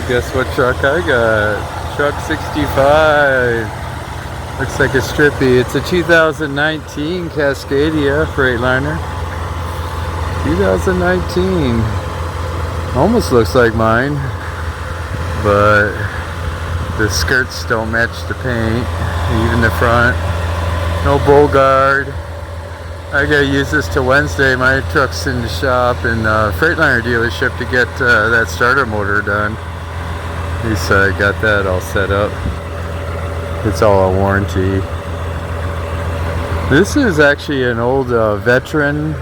guess what truck I got? Truck 65. Looks like a strippy. It's a 2019 Cascadia Freightliner. 2019. Almost looks like mine, but the skirts don't match the paint, even the front. No bull guard. I gotta use this till Wednesday. My truck's in the shop in Freightliner dealership to get that starter motor done. At least I got that all set up. It's all a warranty. This is actually an old veteran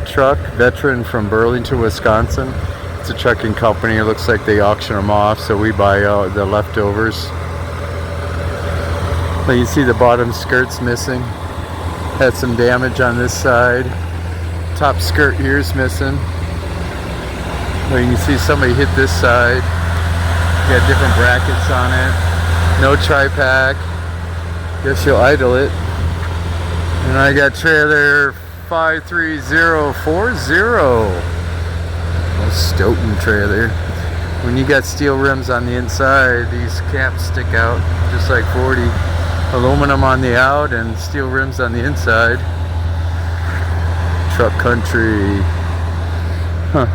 truck, veteran from Burlington, Wisconsin. It's a trucking company. It looks like they auction them off, so we buy the leftovers. But you see the bottom skirt's missing. Had some damage on this side. Top skirt here is missing. Well, you can see somebody hit this side. Got different brackets on it. No tri-pack. Guess you'll idle it. And I got trailer 53040. Stoughton trailer. When you got steel rims on the inside, these caps stick out just like 40. Aluminum on the out and steel rims on the inside. Truck country. Huh.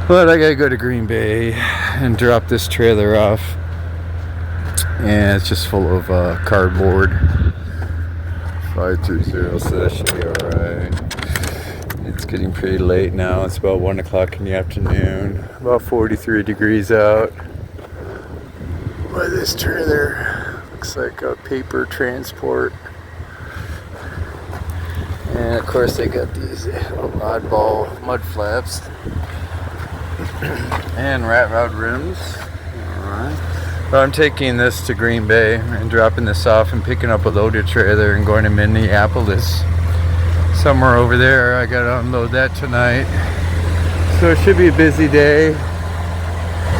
But I gotta go to Green Bay and drop this trailer off. And it's just full of cardboard. 530, so that should be alright. It's getting pretty late now. It's about 1 o'clock in the afternoon. About 43 degrees out. Boy, this trailer looks like a paper transport. And of course they got these oddball mud flaps. And rat rod rims. Alright. But I'm taking this to Green Bay and dropping this off and picking up a loaded trailer and going to Minneapolis. Somewhere over there. I gotta unload that tonight. So it should be a busy day.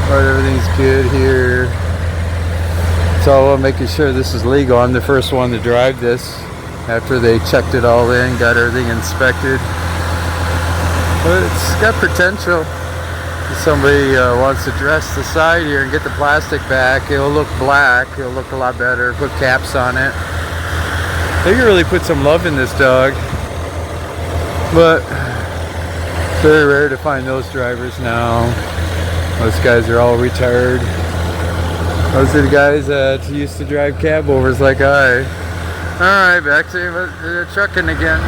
But everything's good here. It's all about making sure this is legal. I'm the first one to drive this after they checked it all in, got everything inspected. But it's got potential. If somebody wants to dress the side here and get the plastic back, it'll look black. It'll look a lot better. Put caps on it. They can really put some love in this dog. But it's very rare to find those drivers now. Most guys are all retired. Those are the guys that used to drive cab overs like I. Alright, back to the trucking again.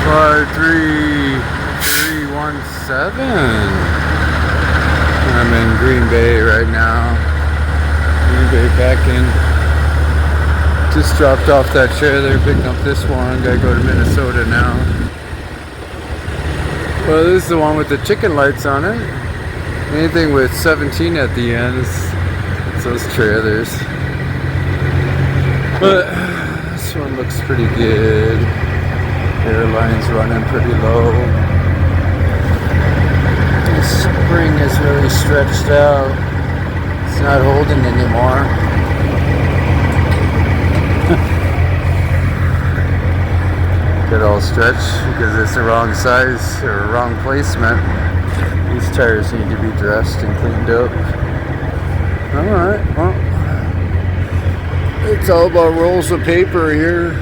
53317. I'm in Green Bay right now. Green Bay packing. Just dropped off that trailer, picking up this one. Gotta go to Minnesota now. Well, this is the one with the chicken lights on it. Anything with 17 at the end, it's those trailers. But this one looks pretty good. Airline's running pretty low. The spring is really stretched out. It's not holding anymore. Get all stretched because it's the wrong size or wrong placement. These tires need to be dressed and cleaned up. Alright, well, it's all about rolls of paper here.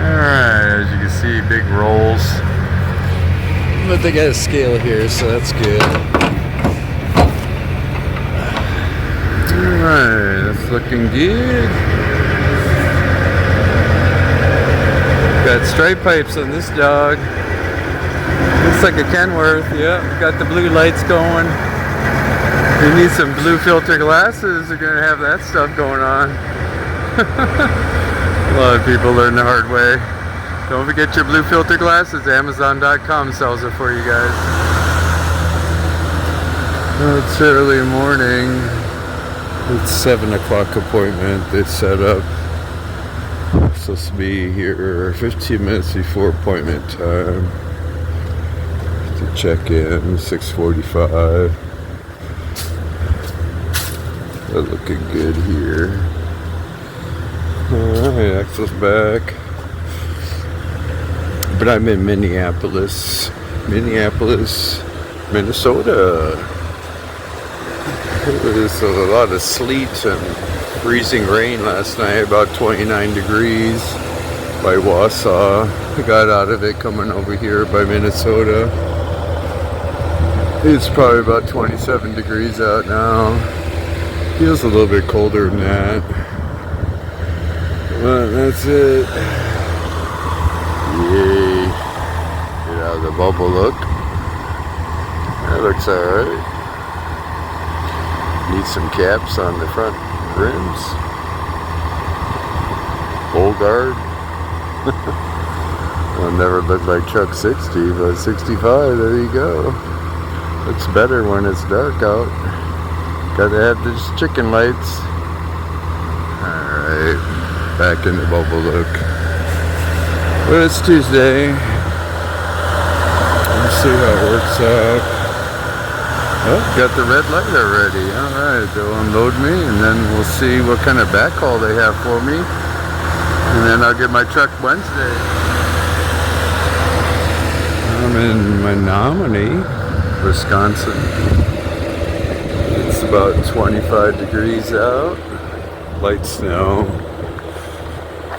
Alright, as you can see, big rolls. But they got a scale here, so that's good. Alright, that's looking good. Got stripe pipes on this dog. Looks like a Kenworth, yeah. Got the blue lights going. You need some blue filter glasses. They're gonna have that stuff going on. A lot of people learn the hard way. Don't forget your blue filter glasses. Amazon.com sells it for you guys. It's early morning. It's 7 o'clock appointment. They set up. Supposed to be here 15 minutes before appointment time to check in. 6:45. They're looking good here. Alright, Axel's back. But I'm in Minneapolis, Minnesota. It was a lot of sleet and freezing rain last night, about 29 degrees by Wausau. I got out of it coming over here by Minnesota. It's probably about 27 degrees out now. Feels a little bit colder than that. But that's it. Yay. Get out of the bubble look. That looks alright. Need some caps on the front rims. Full guard. Will never look like truck 60, but 65, there you go. Looks better when it's dark out. Gotta have these chicken lights. Alright, back in the bubble look. But it's Tuesday. Let's see how it works out. Oh, got the red light already. Alright, they'll unload me and then we'll see what kind of backhaul they have for me. And then I'll get my truck Wednesday. I'm in Menominee, Wisconsin. It's about 25 degrees out. Light snow.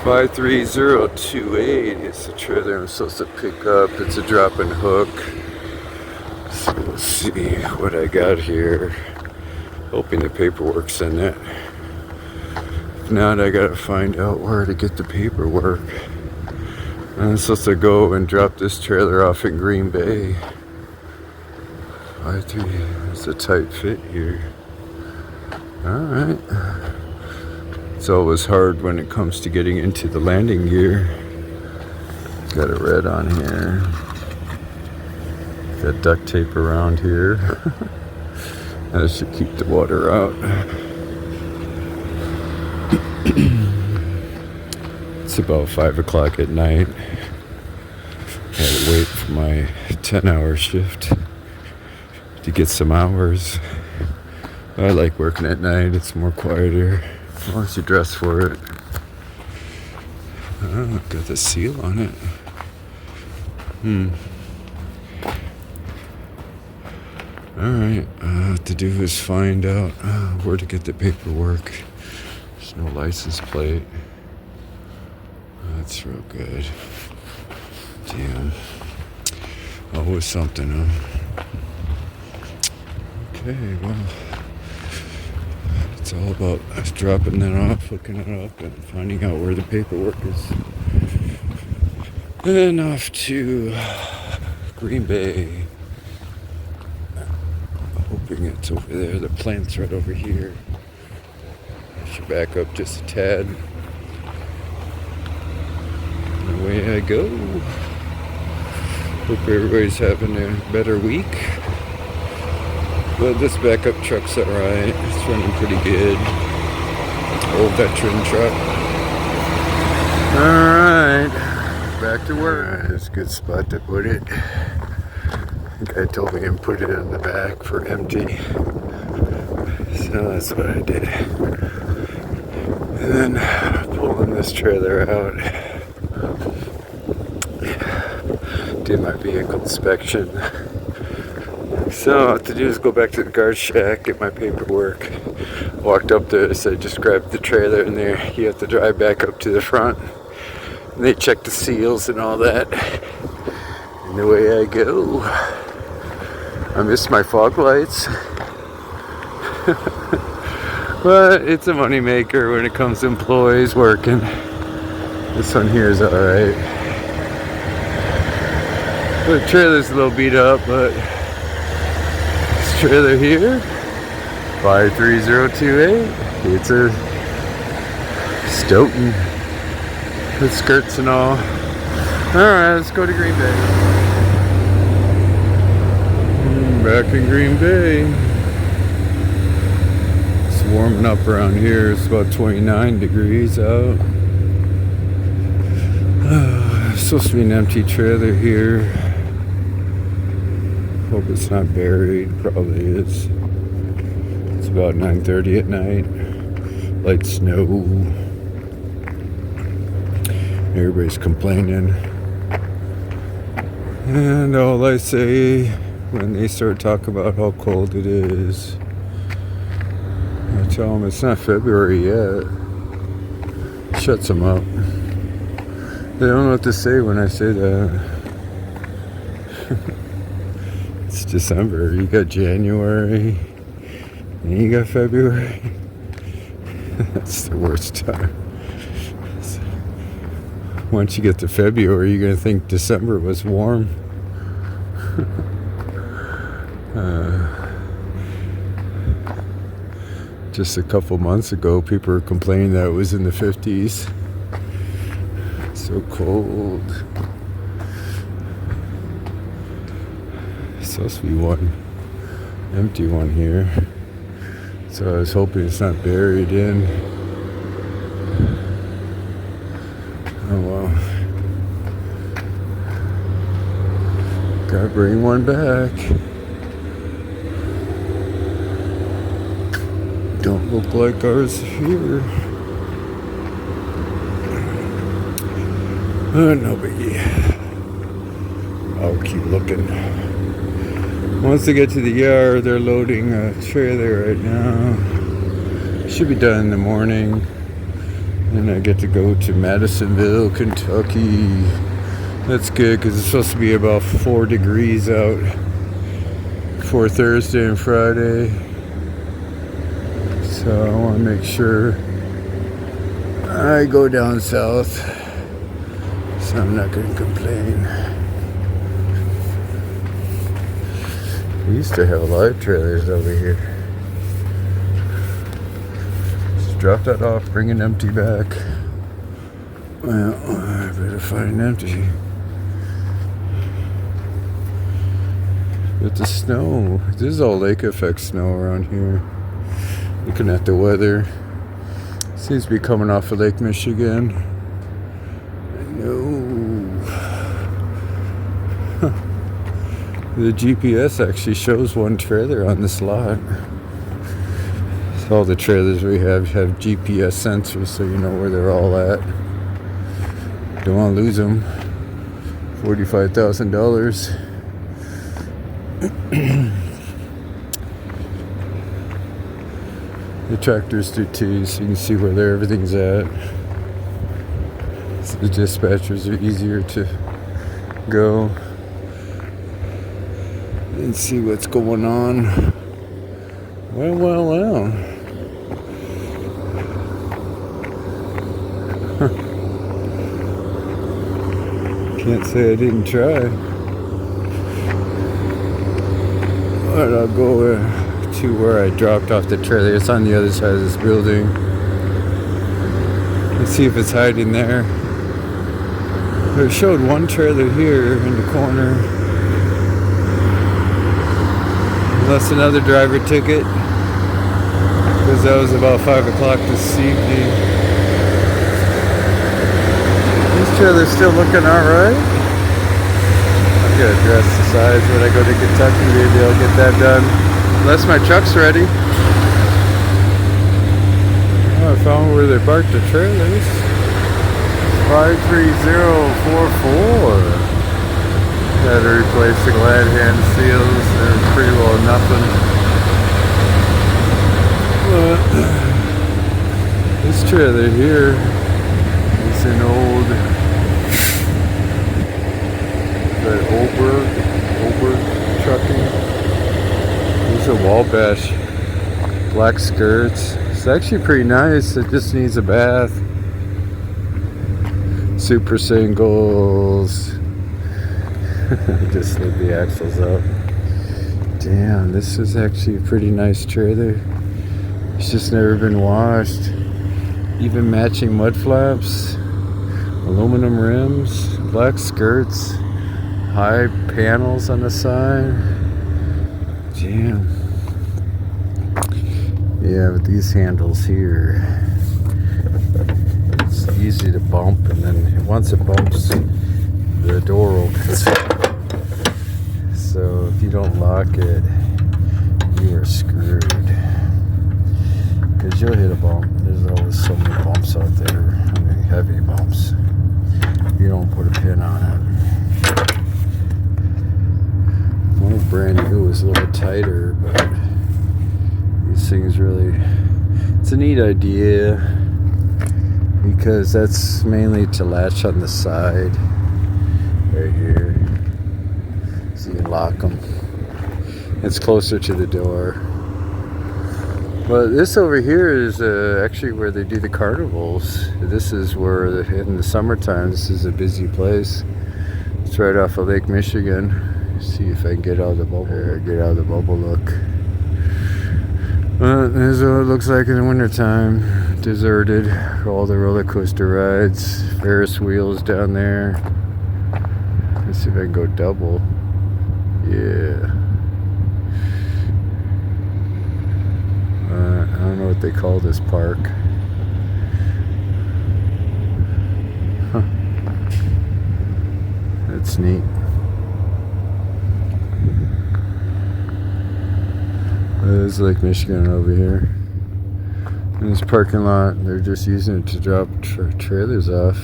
53028 is the trailer I'm supposed to pick up. It's a drop and hook. So let's see what I got here. Hoping the paperwork's in it. If not, I gotta find out where to get the paperwork. I'm supposed to go and drop this trailer off in Green Bay. It's a tight fit here. Alright. It's always hard when it comes to getting into the landing gear. Got a red on here. Got duct tape around here. That should keep the water out. It's about 5 o'clock at night. I had to wait for my 10-hour shift to get some hours. I like working at night. It's more quieter. As long as you dress for it. Oh, got the seal on it. Alright, all I have to do is find out where to get the paperwork. There's no license plate. That's real good. Damn. Always something, huh? Okay, well, it's all about us dropping that off, hooking it up, and finding out where the paperwork is. And then off to Green Bay. Hoping it's over there. The plant's right over here. I should back up just a tad. And away I go. Hope everybody's having a better week. But this backup truck's alright. It's running pretty good. Old veteran truck. Alright. Back to work. It's a good spot to put it. The guy told me to put it in the back for empty. So that's what I did. And then pulling this trailer out. Did my vehicle inspection. So all I have to do is go back to the guard shack, get my paperwork. Walked up there, so I just grabbed the trailer in there. You have to drive back up to the front. And they check the seals and all that. And away I go. I missed my fog lights. But it's a money maker when it comes to employees working. This one here is alright. The trailer's a little beat up, but this trailer here, 53028, it's a Stoughton with skirts and all. Alright, let's go to Green Bay. Back in Green Bay. It's warming up around here. It's about 29 degrees out. It's supposed to be an empty trailer here. Hope it's not buried. Probably is. It's about 9:30 at night. Light snow. Everybody's complaining. And all I say when they start talking about how cold it is, I tell them it's not February yet. Shuts them up. They don't know what to say when I say that. It's December. You got January. And you got February. That's the worst time. Once you get to February, you're going to think December was warm. Just a couple months ago, people were complaining that it was in the 50s. So cold. It's supposed to be one empty one here. So I was hoping it's not buried in. Oh well. Gotta bring one back. Don't look like ours here. No biggie. I'll keep looking. Once they get to the yard, they're loading a trailer right now. Should be done in the morning. And I get to go to Madisonville, Kentucky. That's good because it's supposed to be about 4 degrees out for Thursday and Friday. So I want to make sure I go down south. So I'm not going to complain. We used to have live trailers over here. Just drop that off, bring an empty back. Well, I better find an empty. But the snow, this is all lake effect snow around here. Looking at the weather, seems to be coming off of Lake Michigan. No. The GPS actually shows one trailer on this lot. So all the trailers we have GPS sensors, so you know where they're all at. Don't want to lose them. $45,000. The tractors do too, so you can see where everything's at. So the dispatchers are easier to go and see what's going on. Well. Can't say I didn't try. But I'll go to where I dropped off the trailer. It's on the other side of this building. Let's see if it's hiding there. It showed one trailer here in the corner. Unless another driver took it. Because that was about 5 o'clock this evening. This trailer's still looking alright. I'm going to address the size when I go to Kentucky. Maybe I'll get that done. Unless my truck's ready. Oh, I found where they parked the trailers. 53044. Had to replace the glad hand seals. They're pretty well nothing. But this trailer here is an old Oberg trucking. These are Wabash black skirts. It's actually pretty nice. It just needs a bath. Super singles. Just slid the axles up. Damn, this is actually a pretty nice trailer. It's just never been washed. Even matching mud flaps, aluminum rims, black skirts, high panels on the side. Damn. Yeah, with these handles here, it's easy to bump, and then once it bumps, the door opens. So if you don't lock it, you are screwed. you'll hit a bump. There's always so many bumps out there. I mean, heavy bumps. You don't put a pin on it. Well, brand new is a little tighter, but these things really, it's a neat idea because that's mainly to latch on the side right here, so you can lock them. It's closer to the door. But this over here is actually where they do the carnivals. This is where, in the summertime, this is a busy place. It's right off of Lake Michigan. See if I can get out of the bubble. There, get out of the bubble look. This is what it looks like in the wintertime. Deserted. All the roller coaster rides. Ferris wheels down there. Let's see if I can go double. Yeah. I don't know what they call this park. Huh. That's neat. There's Lake Michigan over here. In this parking lot, they're just using it to drop trailers off.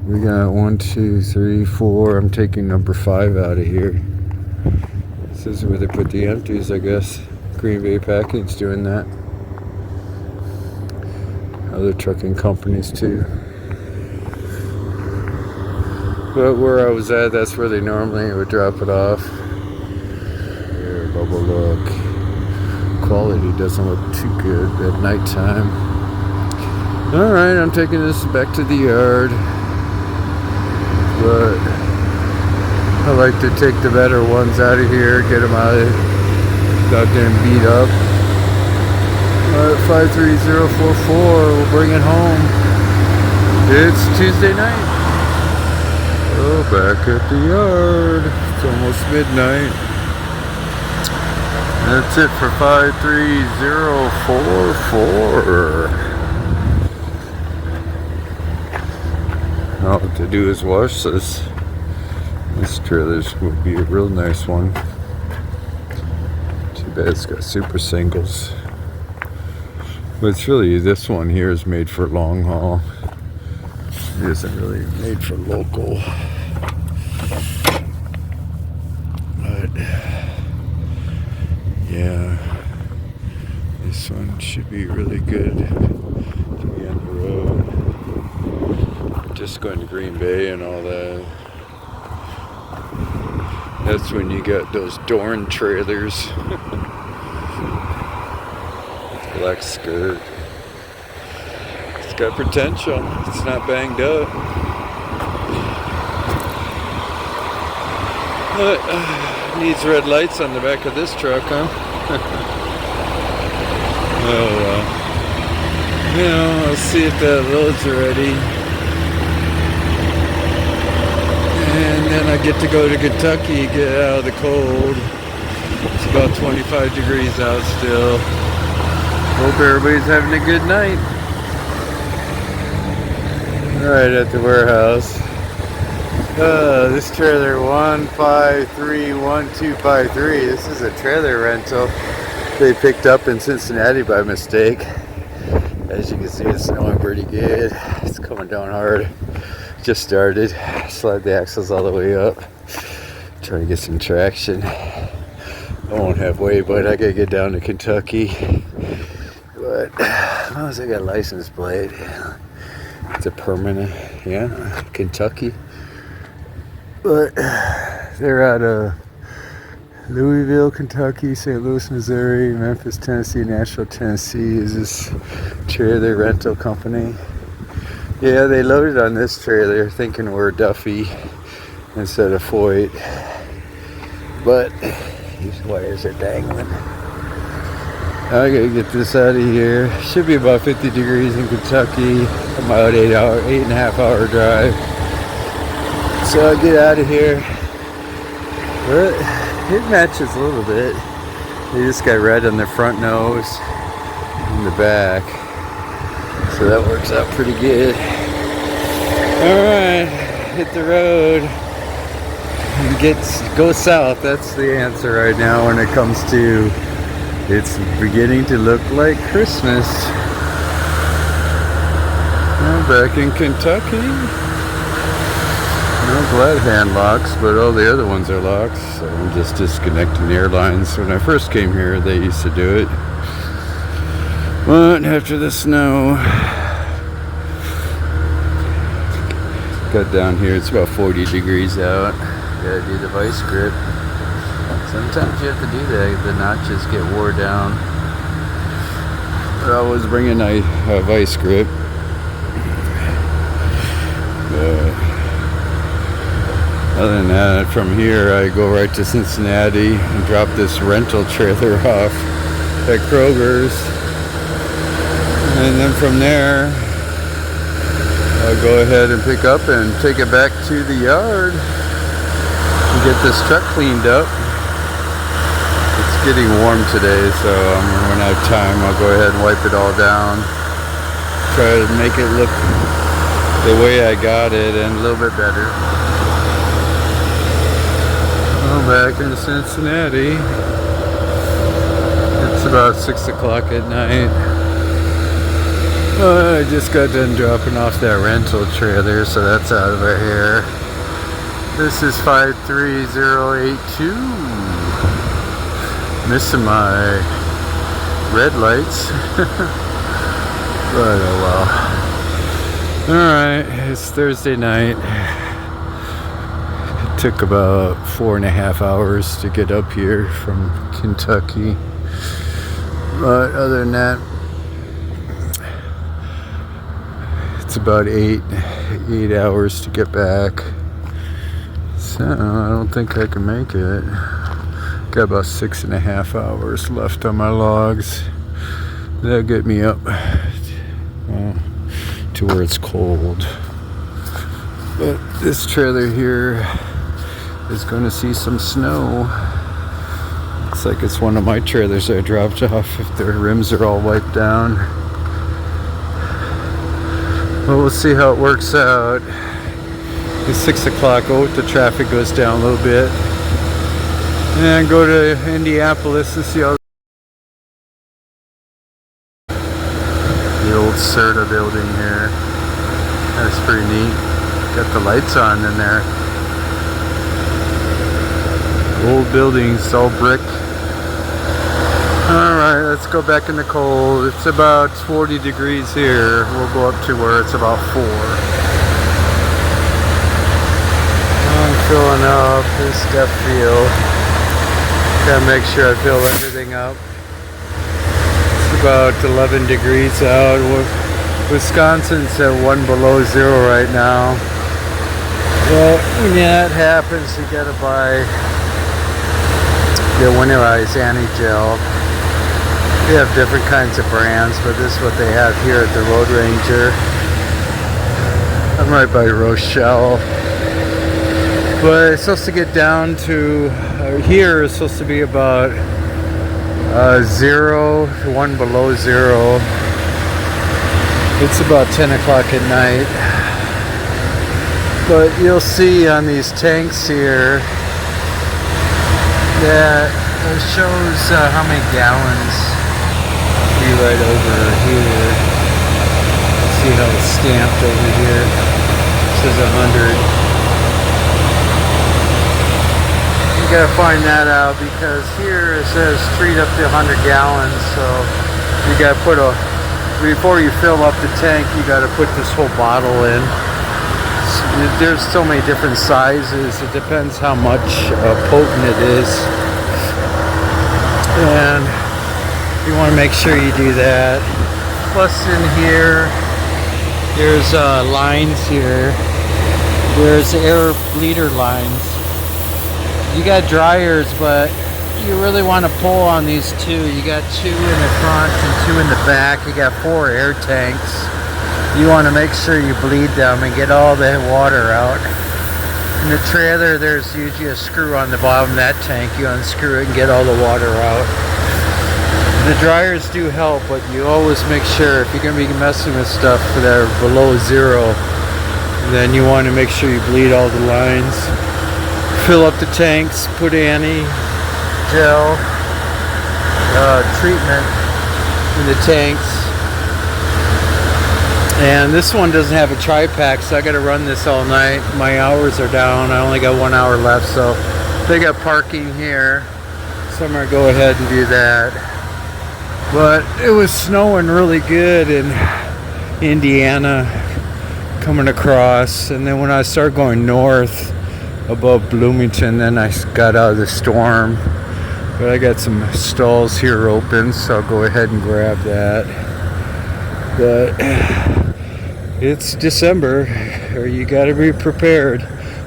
We got 1, 2, 3, 4. I'm taking number 5 out of here. This is where they put the empties, I guess. Green Bay Packing's doing that. Other trucking companies too. But where I was at, that's where they normally would drop it off. Here, bubble look. Quality doesn't look too good at nighttime. Alright, I'm taking this back to the yard. But I like to take the better ones out of here, get them out of without getting beat up. 53044, we'll bring it home. It's Tuesday night. Oh, back at the yard. It's almost midnight. That's it for 53044. All to do is wash this. This trailer's would be a real nice one. Too bad it's got super singles. But it's really, this one here is made for long haul. It isn't really made for local. But yeah, this one should be really good to be on the road. Just going to Green Bay and all that. That's when you got those Dorn trailers. Black skirt. It's got potential. It's not banged up. But needs red lights on the back of this truck, huh? Oh well. You know, let's see if the loads are ready. And then I get to go to Kentucky, get out of the cold. It's about 25 degrees out still. Hope everybody's having a good night. Right at the warehouse. This trailer 1531253. This is a trailer rental they picked up in Cincinnati by mistake. As you can see, it's snowing pretty good. It's coming down hard. Just started. Slide the axles all the way up. Try to get some traction. I won't have way, but I gotta get down to Kentucky. But as long as I got a license plate, it's a permanent, yeah, Kentucky. But they're out of Louisville, Kentucky, St. Louis, Missouri, Memphis, Tennessee, Nashville, Tennessee is this trailer rental company. Yeah, they loaded on this trailer thinking we're Duffy instead of Foyt. But these wires are dangling. I gotta get this out of here. Should be about 50 degrees in Kentucky. About 8.5 hour drive. So I'll get out of here. But it matches a little bit. They just got red on the front nose and the back. So that works out pretty good. Alright, hit the road. Go south. That's the answer right now when it comes to, it's beginning to look like Christmas. Back in Kentucky. No glad hand locks, but all the other ones are locked. So I'm just disconnecting the airlines. When I first came here, they used to do it. But after the snow, got down here, it's about 40 degrees out. Gotta do the vice grip. Sometimes you have to do that. The notches get wore down. But I was bringing a vice grip. Other than that, from here I go right to Cincinnati and drop this rental trailer off at Kroger's. And then from there, I'll go ahead and pick up and take it back to the yard and get this truck cleaned up. It's getting warm today, so when I have time, I'll go ahead and wipe it all down. Try to make it look the way I got it and a little bit better. Well, back in Cincinnati. It's about 6 o'clock at night. I just got done dropping off that rental trailer, so that's out of our hair. This is 53082. Missing my red lights. But oh well. Alright, it's Thursday night. It took about 4.5 hours to get up here from Kentucky. But other than that, it's about 8 hours to get back. So I don't think I can make it. Got about 6.5 hours left on my logs. That'll get me up to where it's cold. But this trailer here is going to see some snow. Looks like it's one of my trailers I dropped off if their rims are all wiped down. Well, we'll see how it works out. It's 6 o'clock. Oh, the traffic goes down a little bit. And go to Indianapolis and see how the old CERTA building here. That's pretty neat. Got the lights on in there. Old buildings, all brick. Alright, let's go back in the cold. It's about 40 degrees here. We'll go up to where it's about 4. I'm filling up this step field. Gotta make sure I fill everything up. It's about 11 degrees out. Wisconsin's at 1 below 0 right now. Well, when that happens, you gotta buy the winterized anti-gel. They have different kinds of brands, but this is what they have here at the Road Ranger. I'm right by Rochelle. But it's supposed to get down to, here it's supposed to be about 0, 1 below 0. It's about 10 o'clock at night. But you'll see on these tanks here that it shows how many gallons be right over here. See how it's stamped over here. It says 100. You gotta find that out because here it says treat up to 100 gallons. So you gotta put before you fill up the tank, you gotta put this whole bottle in. There's so many different sizes. It depends how much potent it is. And you want to make sure you do that. Plus in here, there's lines here. There's air bleeder lines. You got dryers, but you really want to pull on these two. You got 2 in the front and 2 in the back. You got 4 air tanks. You want to make sure you bleed them and get all the water out. In the trailer, there's usually a screw on the bottom of that tank. You unscrew it and get all the water out. The dryers do help, but you always make sure if you're going to be messing with stuff that are below 0, then you want to make sure you bleed all the lines. Fill up the tanks, put anti-gel treatment in the tanks, And this one doesn't have a tri-pack, so I got to run this all night. My hours are down. I only got 1 hour left, so they got parking here. So I'm going to go ahead and do that. But it was snowing really good in Indiana coming across. And then when I started going north above Bloomington, then I got out of the storm. But I got some stalls here open, so I'll go ahead and grab that. But it's December, or you got to be prepared.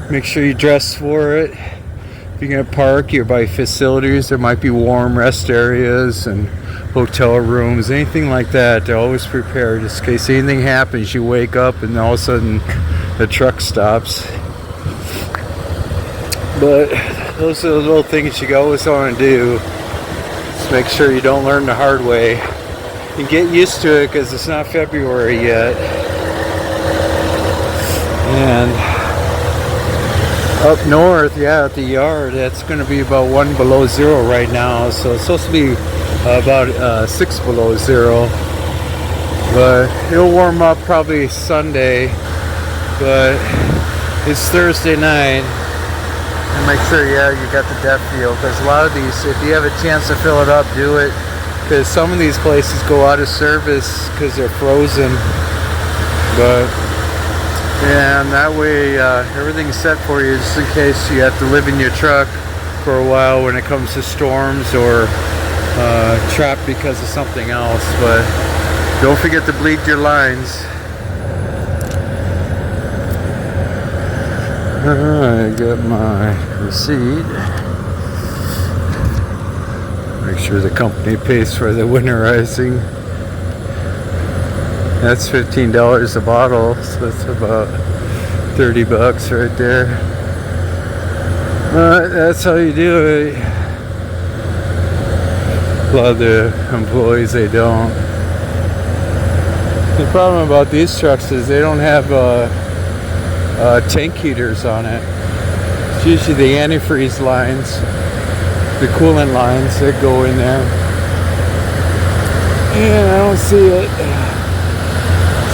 Make sure you dress for it. If you're going to park, you're by facilities, there might be warm rest areas and hotel rooms, anything like that. They're always prepared just in case anything happens. You wake up and all of a sudden the truck stops. But those are the little things you always want to do. Just make sure you don't learn the hard way. And get used to it because it's not February yet. And up north, yeah, at the yard, it's going to be about 1 below zero right now. So it's supposed to be about 6 below zero. But it'll warm up probably Sunday. But it's Thursday night. And make sure, yeah, you got the depth feel. Because a lot of these, if you have a chance to fill it up, do it. Because some of these places go out of service because they're frozen. But yeah, and that way everything's set for you just in case you have to live in your truck for a while when it comes to storms or trapped because of something else. But don't forget to bleed your lines. I got my receipt. Make sure the company pays for the winterizing. That's $15 a bottle, so that's about 30 bucks right there. But that's how you do it. A lot of the employees, they don't. The problem about these trucks is they don't have tank heaters on it. It's usually the antifreeze lines, the coolant lines that go in there. And I don't see it.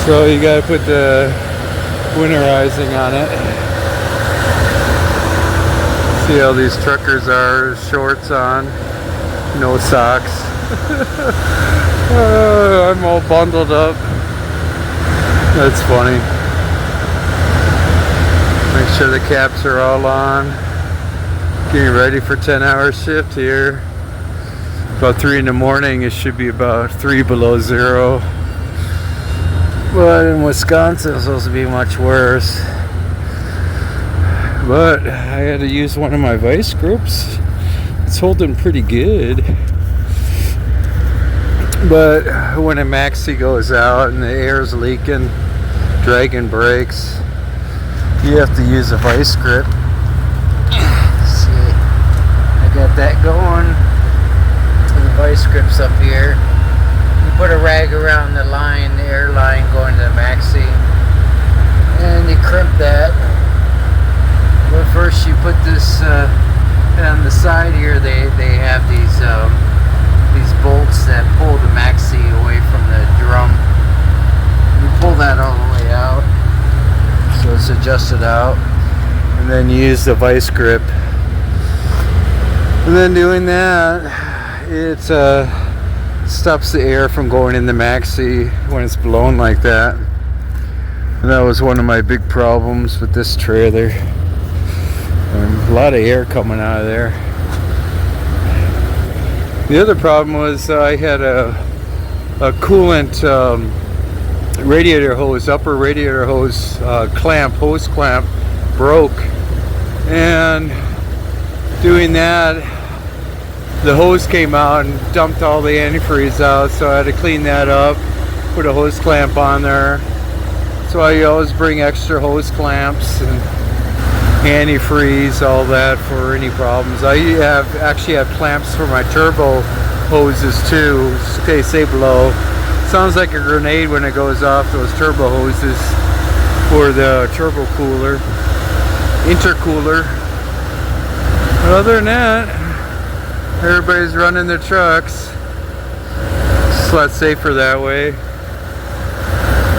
So you gotta put the winterizing on it. See how these truckers are, shorts on, no socks. I'm all bundled up. That's funny. Make sure the caps are all on. Getting ready for 10-hour shift here. About 3 in the morning, it should be about 3 below zero. But in Wisconsin, it's supposed to be much worse. But I had to use one of my vice grips. It's holding pretty good. But when a maxi goes out and the air's leaking, dragging brakes, you have to use a vice grip. Let's see, I got that going. The vice grips up here. You put a rag around the line, the air line going to the maxi, and you crimp that. But first you put this on the side here. They have these bolts that pull the maxi away from the drum. You pull that all the way out, so it's adjusted out, and then you use the vice grip. And then doing that, it stops the air from going in the maxi when it's blown like that. And that was one of my big problems with this trailer. A lot of air coming out of there. The other problem was I had a coolant radiator hose, upper radiator hose hose clamp broke, and doing that, the hose came out and dumped all the antifreeze out, so I had to clean that up, put a hose clamp on there. So I always bring extra hose clamps and antifreeze, all that for any problems. I actually have clamps for my turbo hoses too, just in case they blow. Sounds like a grenade when it goes off, those turbo hoses for the turbo cooler, intercooler. But other than that, everybody's running their trucks. It's a lot safer that way.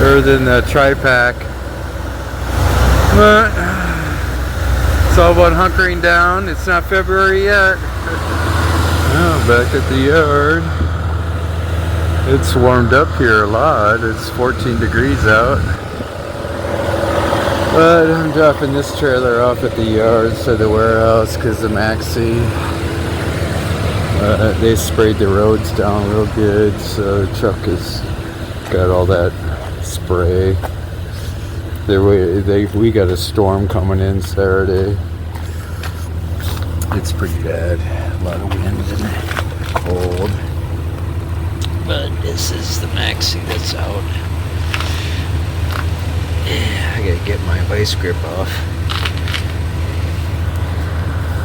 Other than the tri-pack. But it's all about hunkering down. It's not February yet. Oh, back at the yard. It's warmed up here a lot. It's 14 degrees out. But I'm dropping this trailer off at the yard instead of the warehouse because the Maxi, they sprayed the roads down real good, so the truck has got all that spray. We got a storm coming in Saturday. It's pretty bad. A lot of wind and cold. But this is the Maxi that's out. Yeah, I gotta get my vice grip off.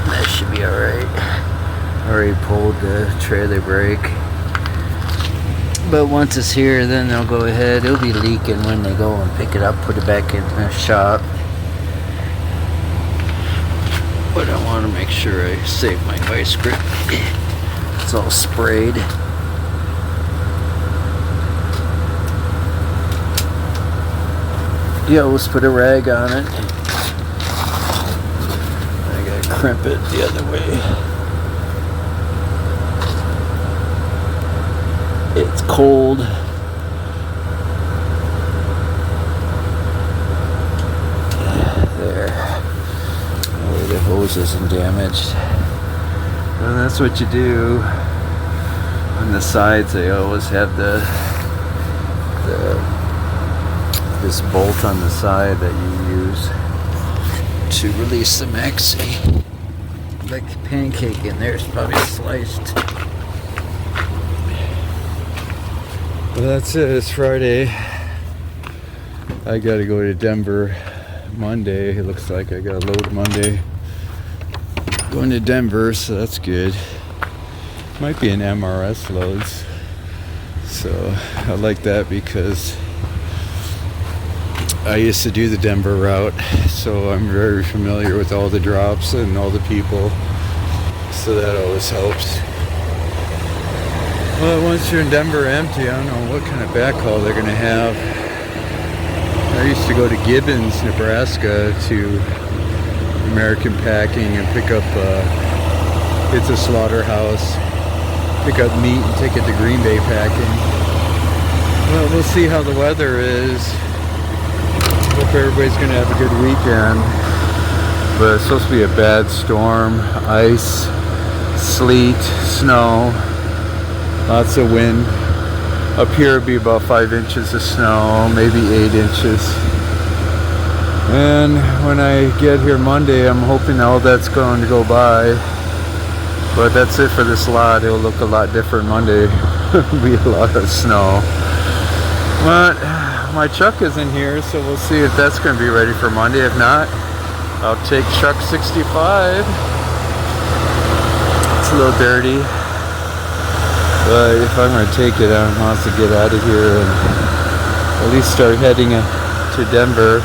That should be alright. Already pulled the trailer brake. But once it's here, then they'll go ahead. It'll be leaking when they go and pick it up, put it back in the shop. But I want to make sure I save my vice grip. It's all sprayed. Yeah, let's put a rag on it. I gotta crimp it the other way. It's cold. There. Oh, the hose isn't damaged. And that's what you do. On the sides, they always have this bolt on the side that you use to release the Maxi. Like the pancake in there is probably sliced. Well, that's it. It's Friday. I gotta go to Denver Monday. It looks like I got a load Monday. Going to Denver, so that's good. Might be an MRS loads. So I like that because I used to do the Denver route, so I'm very familiar with all the drops and all the people. So that always helps. Well, once you're in Denver empty, I don't know what kind of backhaul they're going to have. I used to go to Gibbons, Nebraska to American Packing and pick up, it's a slaughterhouse, pick up meat and take it to Green Bay Packing. Well, we'll see how the weather is. Hope everybody's going to have a good weekend. But it's supposed to be a bad storm, ice, sleet, snow. Lots of wind. Up here it'd be about 5 inches of snow, maybe 8 inches. And when I get here Monday, I'm hoping all that's going to go by. But that's it for this lot. It'll look a lot different Monday. It'll be a lot of snow. But my truck is in here, so we'll see if that's going to be ready for Monday. If not, I'll take truck 65. It's a little dirty. But if I'm going to take it, I want to get out of here and at least start heading to Denver.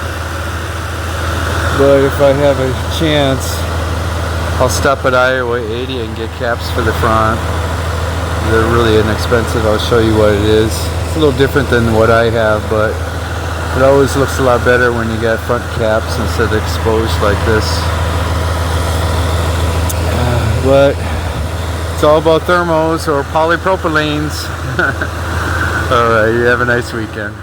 But if I have a chance, I'll stop at Iowa 80 and get caps for the front. They're really inexpensive. I'll show you what it is. It's a little different than what I have, but it always looks a lot better when you got front caps instead of exposed like this. But it's all about thermos or polypropylenes. All right, you have a nice weekend.